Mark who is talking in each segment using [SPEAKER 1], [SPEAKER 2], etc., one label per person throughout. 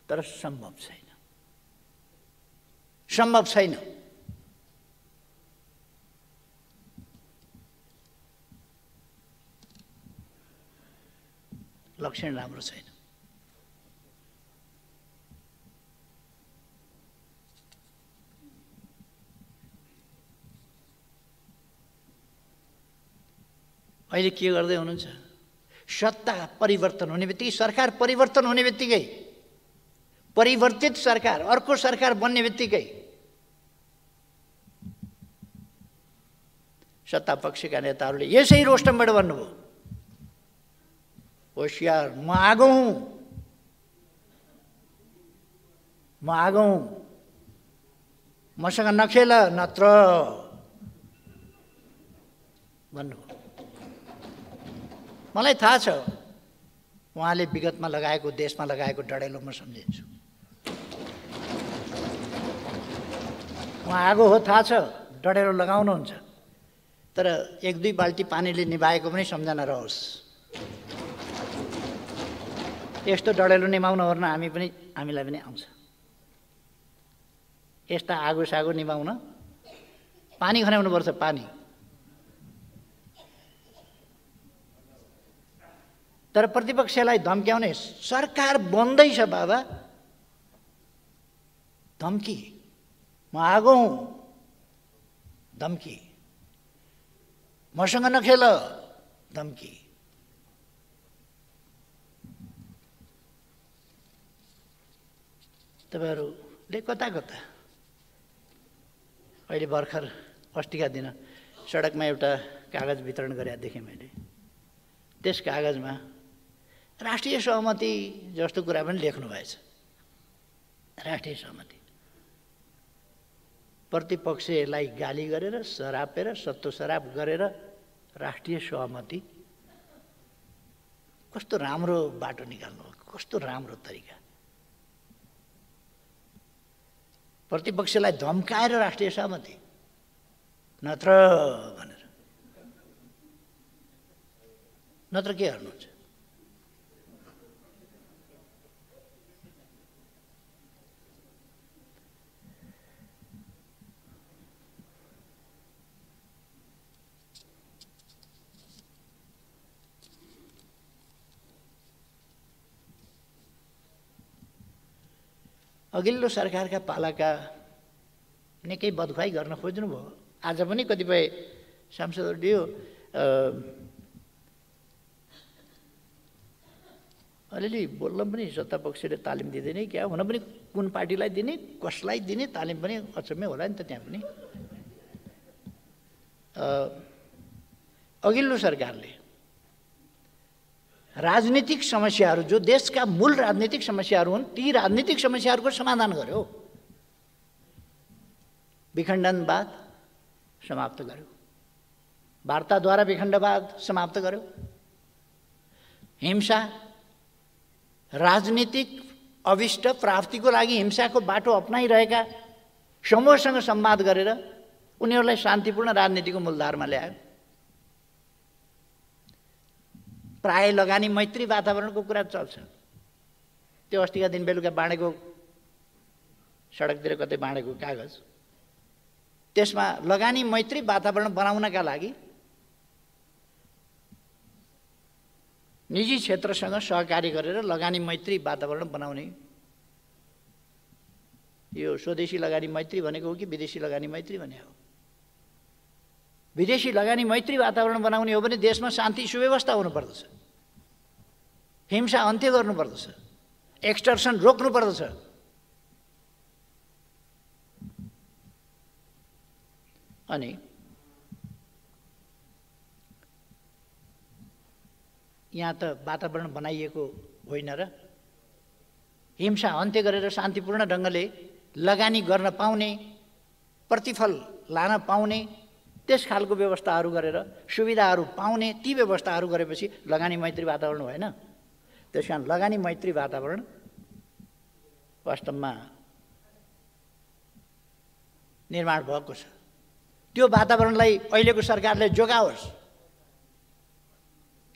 [SPEAKER 1] तर सम्भव छैन, सम्भव छैन। लक्षण राम्रो छैन। अहिले के गर्दै हुनुहुन्छ? सत्ता परिवर्तन हुने बित्तिकै, सरकार परिवर्तन हुने बित्तिकै, परिवर्तित सरकार, अर्को सरकार बन्ने बित्तिकै सत्ता पक्षका नेताहरूले यसै रोस्टमबाट भन्नुभयो, होशियार, म आगो हुँ, म आगो हुँ, मसँग नखेल नत्र भन्नुभयो। मलाई थाहा छ उहाँले विगतमा लगाएको, देशमा लगाएको डढेलो म सम्झिन्छु। उहाँ आगो हो, थाहा छ, डढेलो लगाउनुहुन्छ, तर एक दुई बाल्टी पानीले निभाएको पनि सम्झना रहोस्। यस्तो डढेलो निभाउन ओर्न हामीलाई पनि आउँछ। यस्ता आगो सागो निभाउन पानी खन्याउनुपर्छ, पानी। तर प्रतिपक्षलाई धम्क्याउने, सरकार बन्दैछ बाबा, धम्की, म आगो हुँ, धम्की, मसँग नखेल, धम्की। तपाईहरूले कता कता, अहिले भर्खर अस्तिका दिन सडकमा एउटा कागज वितरण गरेका देखेँ मैले। त्यस कागजमा राष्ट्रिय सहमति जस्तो कुरा पनि लेख्नु भएछ। राष्ट्रिय सहमति, प्रतिपक्षलाई गाली गरेर, सरापेर, सत्तो सराप गरेर राष्ट्रिय सहमति। कस्तो राम्रो बाटो निकाल्नु हो, कस्तो राम्रो तरिका। प्रतिपक्षलाई धम्काएर राष्ट्रिय सहमति, नत्र भनेर, नत्र के गर्नुहुन्छ? अघिल्लो सरकारका पालाका निकै बदखुवाई गर्न खोज्नुभयो। आज पनि कतिपय सांसदहरूले अलिअलि बोल्न पनि सत्तापक्षले तालिम दिँदैन क्या, हुन पनि कुन पार्टीलाई दिने, कसलाई दिने तालिम पनि अचम्मै होला नि त त्यहाँ पनि। अघिल्लो सरकारले राजनीतिक समस्याहरू, जो देशका मूल राजनीतिक समस्याहरू हुन्, ती राजनीतिक समस्याहरूको समाधान गर्यो। विखण्डनवाद समाप्त गर्यो, वार्ताद्वारा विखण्डवाद समाप्त गर्यो, हिंसा, राजनीतिक अभिष्ट प्राप्तिको लागि हिंसाको बाटो अपनाइरहेका समूहसँग संवाद गरेर उनीहरूलाई शान्तिपूर्ण राजनीतिको मूलधारमा ल्यायो। प्राय लगानी मैत्री वातावरणको कुरा चल्छ। त्यो अस्तिका दिन बेलुका बाँडेको, सडकतिर कतै बाँडेको कागज, त्यसमा लगानी मैत्री वातावरण बनाउनका लागि निजी क्षेत्रसँग सहकारी गरेर लगानी मैत्री वातावरण बनाउने, यो स्वदेशी लगानी मैत्री भनेको हो कि विदेशी लगानी मैत्री भने हो? विदेशी लगानी मैत्री वातावरण बनाउने हो भने देशमा शान्ति सुव्यवस्था हुनुपर्दछ, हिंसा अन्त्य गर्नुपर्दछ, एक्सटर्सन रोक्नुपर्दछ। अनि यहाँ त वातावरण बनाइएको होइन र, हिंसा अन्त्य गरेर शान्तिपूर्ण ढङ्गले लगानी गर्न पाउने, प्रतिफल लान पाउने, त्यस खालको व्यवस्थाहरू गरेर सुविधाहरू पाउने, ती व्यवस्थाहरू गरेपछि लगानी मैत्री वातावरण भएन। त्यस कारण लगानी मैत्री वातावरण वास्तवमा निर्माण भएको छ। त्यो वातावरणलाई अहिलेको सरकारले जोगाओस्,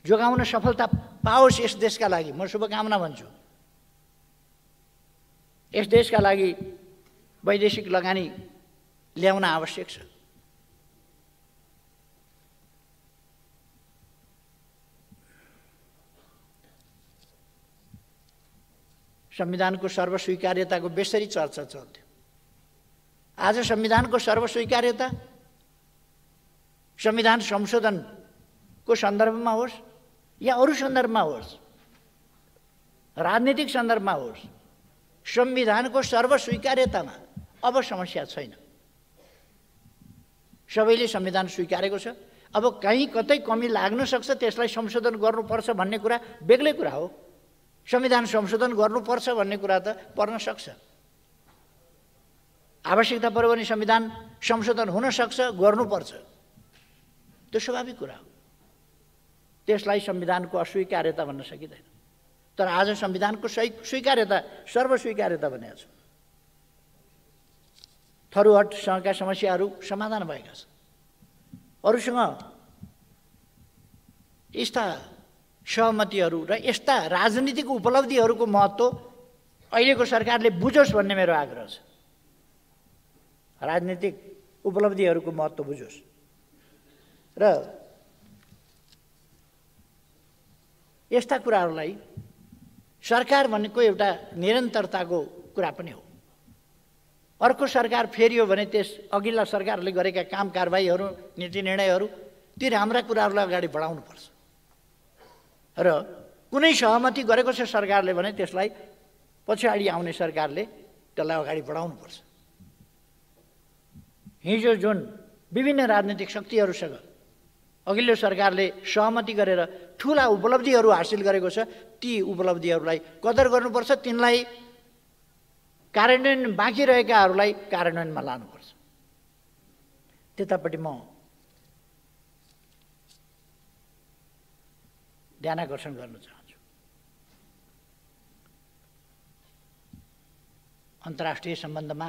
[SPEAKER 1] जोगाउन सफलता पाओस् यस देशका लागि म शुभकामना भन्छु। यस देशका लागि वैदेशिक लगानी ल्याउन आवश्यक छ। संविधानको सर्वस्वीकार्यताको बेसरी चर्चा चल्थ्यो। आज संविधानको सर्वस्वीकार्यता संविधान संशोधनको सन्दर्भमा होस् या अरू सन्दर्भमा होस्, राजनीतिक सन्दर्भमा होस्, संविधानको सर्वस्वीकार्यतामा अब समस्या छैन। सबैले संविधान स्वीकारेको छ। अब कहीँ कतै कमी लाग्न सक्छ, त्यसलाई संशोधन गर्नुपर्छ भन्ने कुरा बेग्लै कुरा हो। संविधान संशोधन गर्नुपर्छ भन्ने कुरा त पर्न सक्छ। आवश्यकता पर्यो भने संविधान संशोधन हुन सक्छ, गर्नुपर्छ, त्यो स्वाभाविक कुरा हो। त्यसलाई संविधानको अस्वीकार्यता भन्न सकिँदैन। तर आज संविधानको स्वीकार्यता, सर्वस्वीकार्यता भनेको छ। थरुहटसँगका समस्याहरू समाधान भएका छन्। अरूसँग यस्ता सहमतिहरू र यस्ता राजनीतिक उपलब्धिहरूको महत्त्व अहिलेको सरकारले बुझोस् भन्ने मेरो आग्रह छ। राजनीतिक उपलब्धिहरूको महत्त्व बुझोस् र यस्ता कुराहरूलाई सरकार भनेको एउटा निरन्तरताको कुरा पनि हो। अर्को सरकार फेरियो भने त्यस अघिल्ला सरकारले गरेका काम कारबाहीहरू, नीति निर्णयहरू, ती राम्रा कुराहरूलाई अगाडि बढाउनुपर्छ। र कुनै सहमति गरेको छ सरकारले भने त्यसलाई पछाडि आउने सरकारले त्यसलाई अगाडि बढाउनुपर्छ। हिजो जुन विभिन्न राजनीतिक शक्तिहरूसँग अघिल्लो सरकारले सहमति गरेर ठुला उपलब्धिहरू हासिल गरेको छ, ती उपलब्धिहरूलाई कदर गर्नुपर्छ, तिनलाई कार्यान्वयन बाँकी रहेकाहरूलाई कार्यान्वयनमा लानुपर्छ। त्यतापट्टि म ध्यानाकर्षण गर्न चाहन्छु। अन्तर्राष्ट्रिय सम्बन्धमा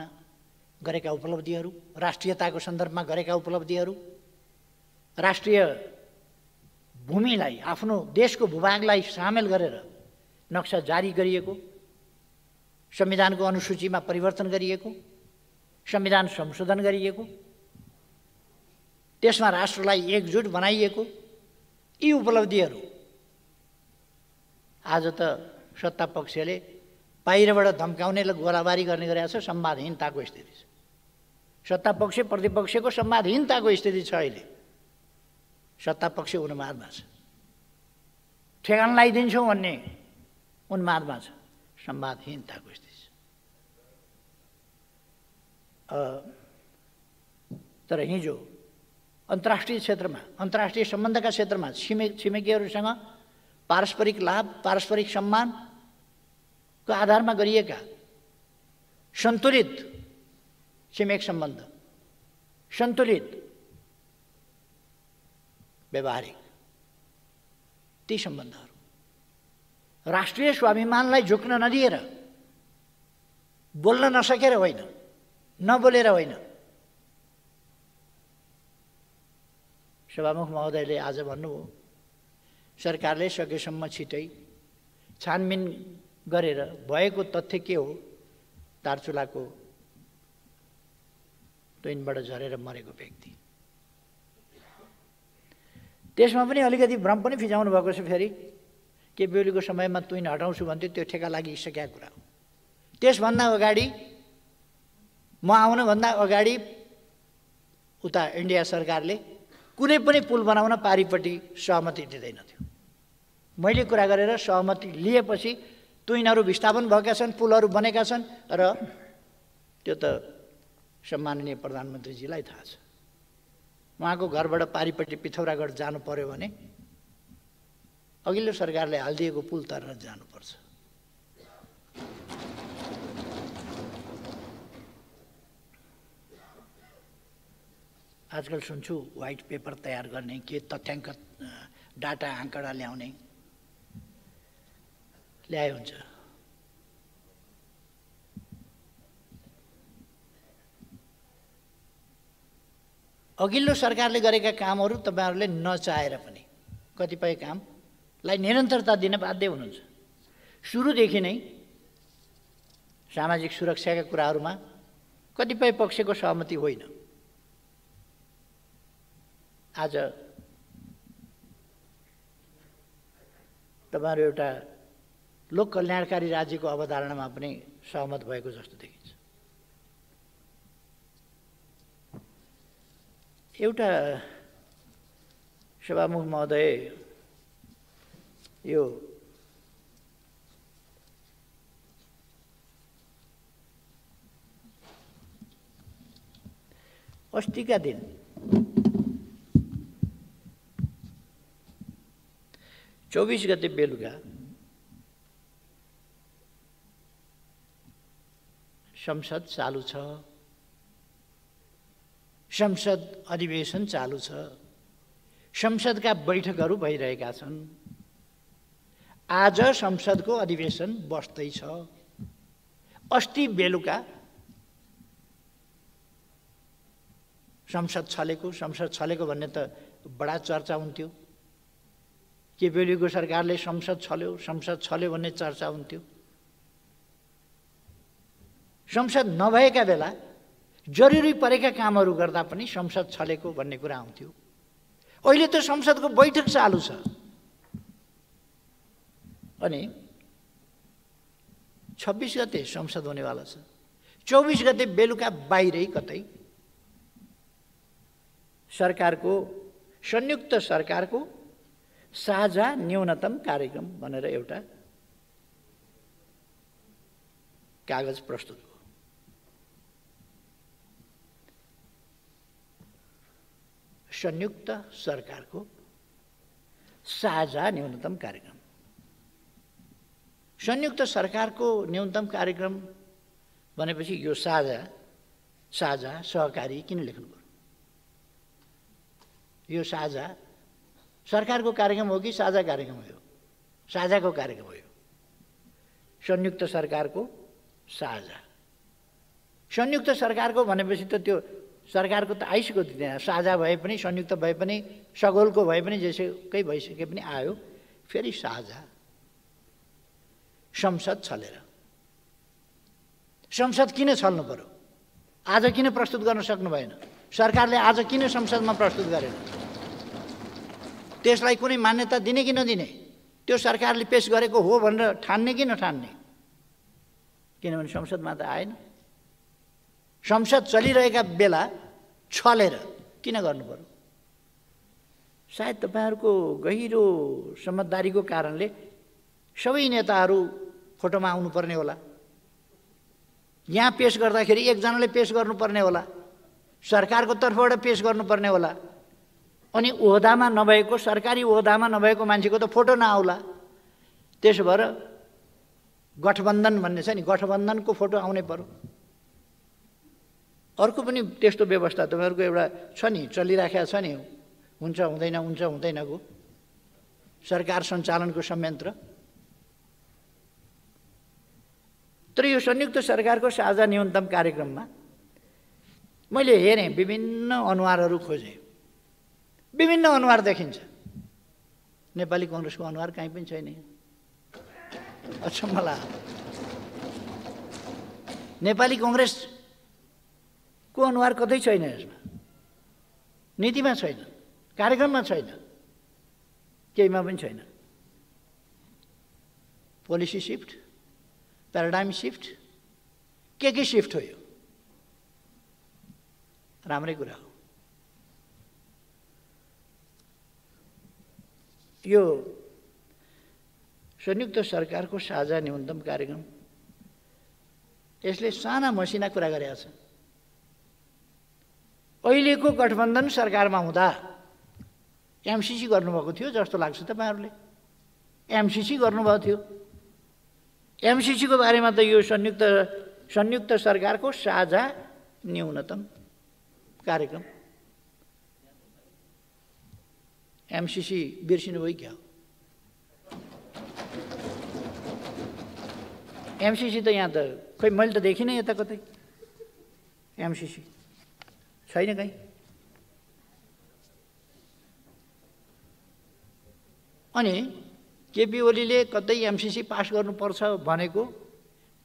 [SPEAKER 1] गरेका उपलब्धिहरू, राष्ट्रियताको सन्दर्भमा गरेका उपलब्धिहरू, राष्ट्रिय भूमिलाई, आफ्नो देशको भूभागलाई सामेल गरेर नक्सा जारी गरिएको, संविधानको अनुसूचीमा परिवर्तन गरिएको, संविधान संशोधन गरिएको, त्यसमा राष्ट्रलाई एकजुट बनाइएको, यी उपलब्धिहरू आज त सत्ता पक्षले बाहिरबाट धम्काउने र गोलाबारी गर्ने गरेको छ। संवादहीनताको स्थिति छ। सत्ता पक्ष प्रतिपक्षको संवादहीनताको स्थिति छ। अहिले सत्ता पक्ष उन्मादमा छ, ठेगान लगाइदिन्छौँ भन्ने उन्मादमा छ। संवादहीनताको स्थिति छ। तर हिजो अन्तर्राष्ट्रिय क्षेत्रमा, अन्तर्राष्ट्रिय सम्बन्धका क्षेत्रमा छिमेकीहरूसँग पारस्परिक लाभ, पारस्परिक सम्मानको आधारमा गरिएका सन्तुलित छिमेक सम्बन्ध, सन्तुलित व्यवहारिक ती सम्बन्धहरू राष्ट्रिय स्वाभिमानलाई झुक्न नदिएर, बोल्न नसकेर होइन, नबोलेर होइन। सभामुख महोदयले आज भन्नुभयो, सरकारले सकेसम्म छिटै छानबिन गरेर भएको तथ्य के हो, दार्चुलाको तुइनबाट झरेर मरेको व्यक्ति, त्यसमा पनि अलिकति भ्रम पनि फिजाउनु भएको छ। फेरि के बेहुलीको समयमा तुइन हटाउँछु भन्थ्यो, त्यो ठेका लागिसकेका कुरा हो। त्यसभन्दा अगाडि, म आउनुभन्दा अगाडि उता इन्डिया सरकारले कुनै पनि पुल बनाउन पारिपट्टि सहमति दिँदैन थियो। मैले कुरा गरेर सहमति लिएपछि तुइनहरू विस्थापन भएका छन्, पुलहरू बनेका छन् र त्यो त सम्माननीय प्रधानमन्त्रीजीलाई थाहा छ। उहाँको घरबाट पारिपट्टि पिथौरागढ जानु पर्यो भने अघिल्लो सरकारले हालिदिएको पुल तरेर जानुपर्छ। आजकल सुन्छु व्हाइट पेपर तयार गर्ने, के तथ्याङ्क डाटा आँकडा ल्याउने, ल्याए हुन्छ। अघिल्लो सरकारले गरेका कामहरू तपाईहरुले नचाहेर पनि कतिपय कामलाई निरन्तरता दिन बाध्य हुनुहुन्छ। सुरुदेखि नै सामाजिक सुरक्षाका कुराहरूमा कतिपय पक्षको सहमति होइन। आज तपाईहरु एउटा लोक कल्याणकारी राज्यको अवधारणामा पनि सहमत भएको जस्तो देखिन्छ। एउटा सभामुख महोदय यो अस्तिका दिन चौबीस गते बेलुका संसद चालू छ, संसद अधिवेशन चालू छ, संसदका बैठकहरू भइरहेका छन्। आज संसदको अधिवेशन बस्दैछ। अस्ति बेलुका संसद छलेको भन्ने त बडा चर्चा हुन्थ्यो। केपीओलीको सरकारले संसद छल्यो भन्ने चर्चा हुन्थ्यो। संसद नभएका बेला जरुरी परेका कामहरू गर्दा पनि संसद छलेको भन्ने कुरा आउँथ्यो। अहिले त संसदको बैठक चालू छ अनि 26 गते संसद हुनेवाला छ। 24 गते बेलुका बाहिरै कतै संयुक्त सरकारको साझा न्यूनतम कार्यक्रम भनेर एउटा कागज प्रस्तुत भयो। संयुक्त सरकारको साझा न्यूनतम कार्यक्रम। संयुक्त सरकारको न्यूनतम कार्यक्रम भनेपछि यो साझा सहकारी किन लेख्नु पर्यो? यो साझा सरकारको कार्यक्रम हो कि साझा कार्यक्रम हो? साझाको कार्यक्रम हो। संयुक्त सरकारको साझा। संयुक्त सरकारको भनेपछि त त्यो सरकारको त आइसक्यो त्यहाँ। साझा भए पनि संयुक्त भए पनि सगोलको भए पनि जेसुकै भइसके पनि आयो फेरि साझा। संसद छलेर। संसद किन छल्नु पर्यो? आज किन प्रस्तुत गर्न सक्नु भएन? सरकारले आज किन संसदमा प्रस्तुत गरेन? त्यसलाई कुनै मान्यता दिने कि नदिने? त्यो सरकारले पेश गरेको हो भनेर ठान्ने कि नठान्ने? किनभने संसदमा त आएन। संसद चलिरहेका बेला छलेर किन गर्नु पर्यो? सायद तपाईहरुको गहिरो समझदारीको कारणले सबै नेताहरू फोटोमा आउनुपर्ने होला। यहाँ पेश गर्दाखेरि एकजनाले पेश गर्नुपर्ने होला। सरकारको तर्फबाट पेश गर्नुपर्ने होला। अनि ओहदामा नभएको, सरकारी ओहदामा नभएको मान्छेको त फोटो नआउला। त्यसो भएर गठबन्धन भन्ने छ नि, गठबन्धनको फोटो आउनै पर्यो। अर्को पनि त्यस्तो व्यवस्था तपाईहरुको एउटा छ नि, चलिराखेको छ नि, हुन्छ हुँदैनको सरकार सञ्चालनको संयन्त्र। तर यो संयुक्त सरकारको साझा न्यूनतम कार्यक्रममा मैले हेरेँ, विभिन्न अनुहारहरू खोजेँ। विभिन्न अनुहार देखिन्छ। नेपाली कांग्रेसको अनुहार कहीँ पनि छैन। अचम्म लाग्यो। नेपाली कांग्रेसको अनुहार कतै छैन यसमा। नीतिमा छैन, कार्यक्रममा छैन, केहीमा पनि छैन। पोलिसी शिफ्ट, प्याराडाइम शिफ्ट, के शिफ्ट हो? यो राम्रै कुरा हो। यो संयुक्त सरकारको साझा न्यूनतम कार्यक्रम यसले साना मसिना कुरा गरेको छ। अहिलेको गठबन्धन सरकारमा हुँदा एमसीसी गर्नुभएको थियो जस्तो लाग्छ तपाईहरुले। एमसीसी गर्नुभएको थियो। एमसीसी को बारेमा त यो संयुक्त सरकारको साझा न्यूनतम कार्यक्रम। एमसीसी बिर्सिनु भयो क्या? एमसीसी त यहाँ त खै मैले त देखिनँ यता कतै। एमसीसी छैन कहीँ। अनि केपी ओलीले कतै एमसीसी पास गर्नुपर्छ भनेको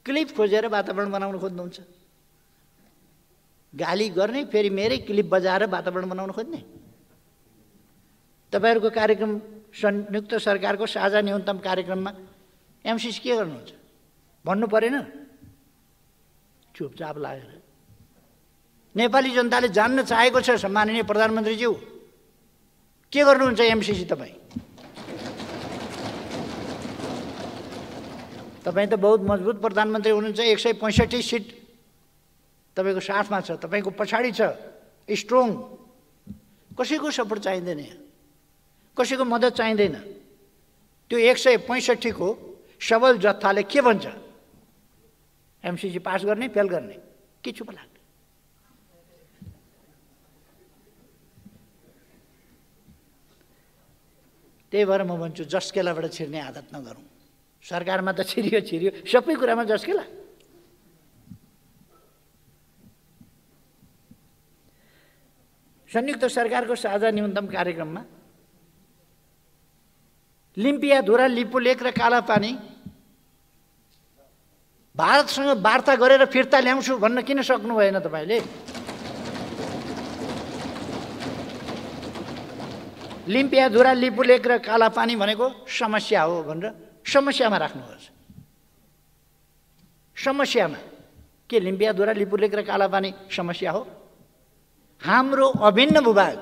[SPEAKER 1] क्लिप खोजेर वातावरण बनाउन खोज्नुहुन्छ। गाली गर्ने फेरि मेरै क्लिप बजाएर वातावरण बनाउन खोज्ने। तपाईहरुको कार्यक्रम संयुक्त सरकारको साझा न्यूनतम कार्यक्रममा एमसीसी के गर्नुहुन्छ भन्नु परेन? चुपचाप लागेर नेपाली जनताले जान्न चाहेको छ सम्माननीय प्रधानमन्त्रीज्यू के गर्नुहुन्छ एमसीसी तपाईँ? तपाईँ त बहुत मजबुत प्रधानमन्त्री हुनुहुन्छ। 165 सिट तपाईको साथमा छ, तपाईको पछाडी छ, स्ट्रङ। कसैको सपोर्ट चाहिँदैन, कसैको मद्दत चाहिँदैन। त्यो 165 को सबल जत्थाले के भन्छ? एमसीसी पास गर्ने फेल गर्ने के चुप लाग्छ? त्यही भएर म भन्छु जस्केलाबाट छिर्ने आदत नगरौँ। सरकारमा त छिरियो सबै कुरामा जस्केला। संयुक्त सरकारको साझा न्यूनतम कार्यक्रममा लिम्पियाधुरा, लिपुलेक र कालापानी भारतसँग वार्ता गरेर फिर्ता ल्याउँछु भन्न किन सक्नु भएन तपाईले? लिम्पियाधुरा, लिपुलेक र कालापानी भनेको समस्या हो भनेर समस्यामा राख्नुहोस्। समस्यामा के लिम्पियाधुरा, लिपुलेक र कालापानी समस्या हो? हाम्रो अभिन्न भूभाग,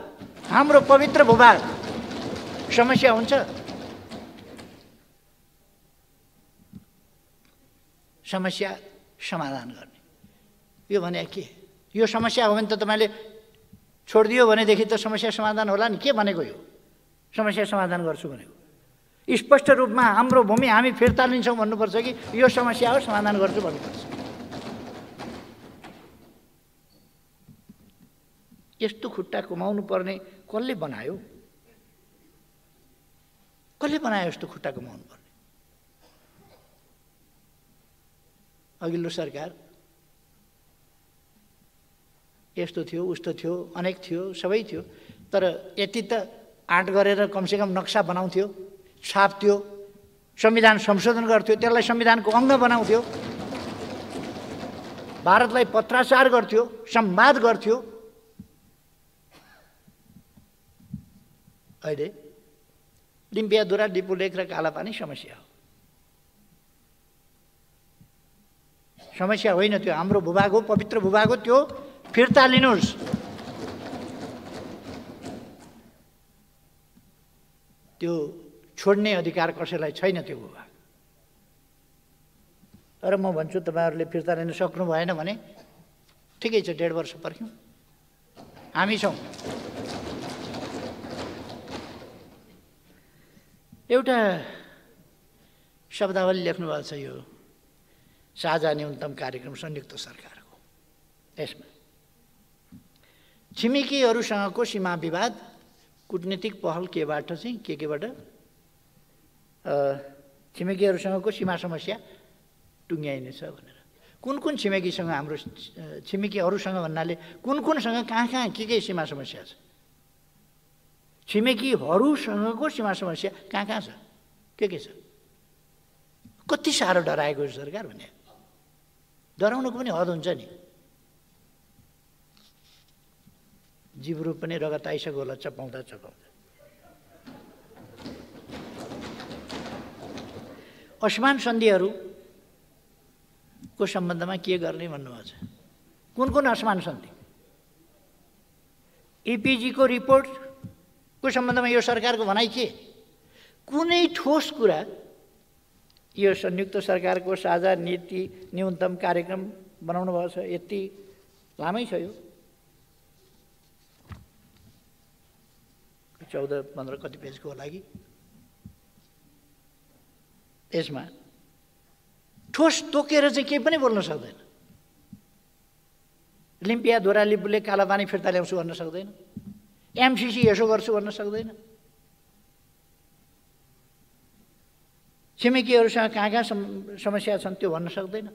[SPEAKER 1] हाम्रो पवित्र भूभाग समस्या हुन्छ? समस्या समाधान गर्ने यो भने के? यो समस्या हो भने त तपाईले छोडिदियो भनेदेखि त समस्या समाधान होला नि। के भनेको यो समस्या समाधान गर्छु भनेको? स्पष्ट रूपमा हाम्रो भूमि हामी फिर्ता लिन्छौँ भन्नुपर्छ कि यो समस्या हो समाधान गर्छु भन्नुपर्छ? यस्तो खुट्टा कमाउनु पर्ने कसले बनायो? कसले बनायो यस्तो खुट्टा कमाउनु पर्ने? अघिल्लो सरकार यस्तो थियो, उस्तो थियो, अनेक थियो, सबै थियो। तर यति त आँट गरेर कमसेकम नक्सा बनाउँथ्यो, छाप्थ्यो, संविधान संशोधन गर्थ्यो, त्यसलाई संविधानको अङ्ग बनाउँथ्यो, भारतलाई पत्राचार गर्थ्यो, संवाद गर्थ्यो। अहिले लिम्पियाधुरा, लिपुलेक र कालापानी समस्या हो। समस्या होइन, त्यो हाम्रो भूभाग हो, पवित्र भूभाग हो, त्यो फिर्ता लिनुहोस्। त्यो छोड्ने अधिकार कसैलाई छैन त्यो भूभाग। तर म भन्छु तपाईहरुले फिर्ता लिन सक्नु भएन भने ठिकै छ, 1.5 वर्ष पर्ख्यौँ, हामी छौँ। एउटा शब्दावली लेख्नु भएको छ यो साझा न्यूनतम कार्यक्रम संयुक्त सरकारको। यसमा छिमेकीहरूसँगको सीमा विवाद कूटनीतिक पहल केबाट चाहिँ केबाट छिमेकीहरूसँगको सीमा समस्या टुङ्ग्याइनेछ भनेर। कुन छिमेकीसँग, हाम्रो छिमेकीहरूसँग भन्नाले कुनसँग कहाँ के सीमा समस्या छ? छिमेकीहरूसँगको सीमा समस्या कहाँ छ? के छ? कति साह्रो डराएको सरकार भने डराउनुको पनि हद हुन्छ नि। जिब्रो पनि रगत आइसक्यो होला चपाउँदा। असमान सन्धिहरूको सम्बन्धमा के गर्ने भन्नुभएको छ? कुन असमान सन्धि? इपिजी को रिपोर्टको सम्बन्धमा यो सरकारको भनाइ के? कुनै ठोस कुरा यो संयुक्त सरकारको साझा नीति न्यूनतम कार्यक्रम बनाउनु भएको छ। यति लामै छ यो, 14-15 कति पेजको होला कि। यसमा ठोस तोकेर चाहिँ केही पनि बोल्न सक्दैन। लिम्पियाधुरा, लिपुलेक, कालापानी फिर्ता ल्याउँछु भन्न सक्दैन। एमसीसी यसो गर्छु भन्न सक्दैन। छिमेकीहरूसँग कहाँ समस्या छन् त्यो भन्न सक्दैन।